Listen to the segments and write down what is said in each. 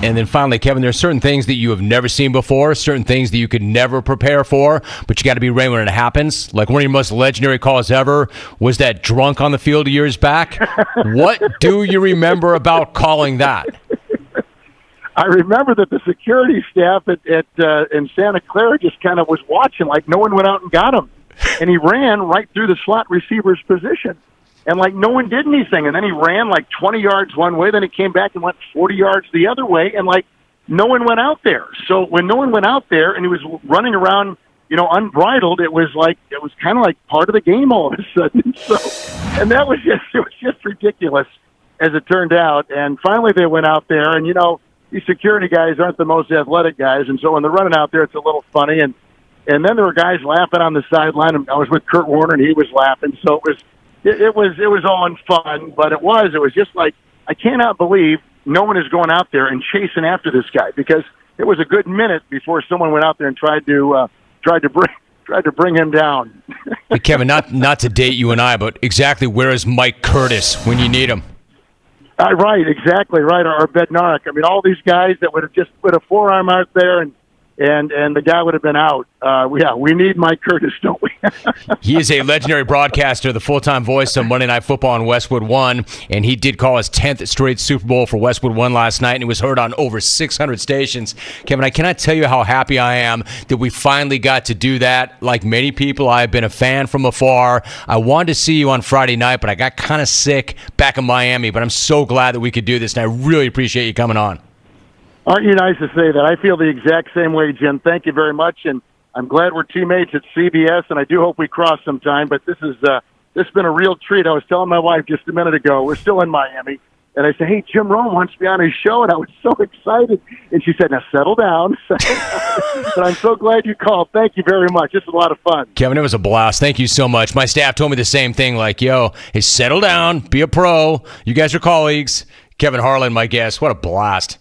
And then finally, Kevin, there are certain things that you have never seen before, certain things that you could never prepare for, but you got to be ready when it happens. Like one of your most legendary calls ever was that drunk on the field years back. What do you remember about calling that? I remember that the security staff in Santa Clara just kind of was watching, like no one went out and got him. And he ran right through the slot receiver's position. And, like, no one did anything. And then he ran, like, 20 yards one way. Then he came back and went 40 yards the other way. And, like, no one went out there. So when no one went out there and he was running around, unbridled, it was kind of like part of the game all of a sudden. So, and it was just ridiculous as it turned out. And finally they went out there. And, these security guys aren't the most athletic guys. And so when they're running out there, it's a little funny. And then there were guys laughing on the sideline. I was with Kurt Warner, and he was laughing. So it was all in fun, but it was just like, I cannot believe no one is going out there and chasing after this guy, because it was a good minute before someone went out there and tried to bring him down. Hey, Kevin, not to date you and I, but exactly where is Mike Curtis when you need him? Right, exactly right. Or Bednarik. I mean, all these guys that would have just put a forearm out there and the guy would have been out. We need Mike Curtis, don't we? He is a legendary broadcaster, the full-time voice of Monday Night Football on Westwood One, and he did call his 10th straight Super Bowl for Westwood One last night, and it was heard on over 600 stations. Kevin, I cannot tell you how happy I am that we finally got to do that. Like many people, I have been a fan from afar. I wanted to see you on Friday night, but I got kind of sick back in Miami, but I'm so glad that we could do this, and I really appreciate you coming on. Aren't you nice to say that? I feel the exact same way, Jim. Thank you very much, and I'm glad we're teammates at CBS, and I do hope we cross sometime. But this has been a real treat. I was telling my wife just a minute ago, we're still in Miami, and I said, hey, Jim Rome wants me on his show, and I was so excited. And she said, now settle down. But I'm so glad you called. Thank you very much. This was a lot of fun. Kevin, it was a blast. Thank you so much. My staff told me the same thing, like, hey, settle down, be a pro. You guys are colleagues. Kevin Harlan, my guest. What a blast.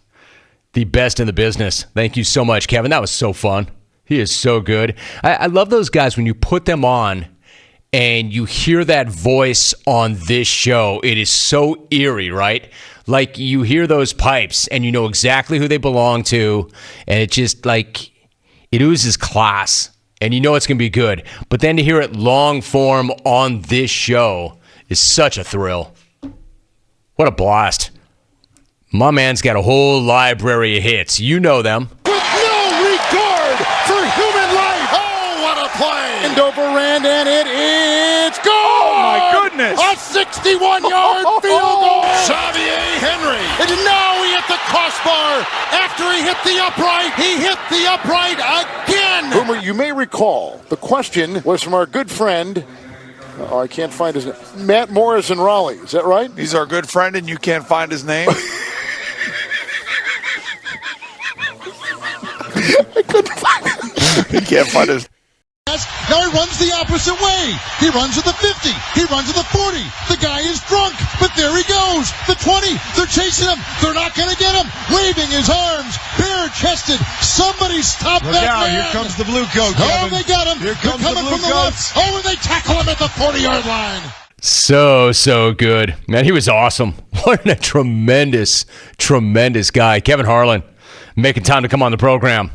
The best in the business. Thank you so much, Kevin. That was so fun. He is so good. I love those guys when you put them on and you hear that voice on this show. It is so eerie, right? Like you hear those pipes and you know exactly who they belong to, and it just like it oozes class, and you know it's going to be good. But then to hear it long form on this show is such a thrill. What a blast. My man's got a whole library of hits. You know them. With no regard for human life. Oh, what a play. And overran, and it's goal. Oh, my goodness. A 61-yard field goal. Xavier Henry. And now he hit the crossbar. After he hit the upright, he hit the upright again. Boomer, you may recall the question was from our good friend, I can't find his name, Matt Morris in Raleigh. Is that right? He's our good friend, and you can't find his name? I couldn't find it. He can't find his. Now he runs the opposite way. He runs at the 50. He runs at the 40. The guy is drunk, but there he goes. The 20. They're chasing him. They're not going to get him. Waving his arms, bare-chested. Somebody stop Look that out, man. here comes the blue coat, Oh, Kevin. they got him. Here comes They're coming the blue from the left. Oh, and they tackle him at the 40-yard line. So good. Man, he was awesome. What a tremendous guy. Kevin Harlan, making time to come on the program.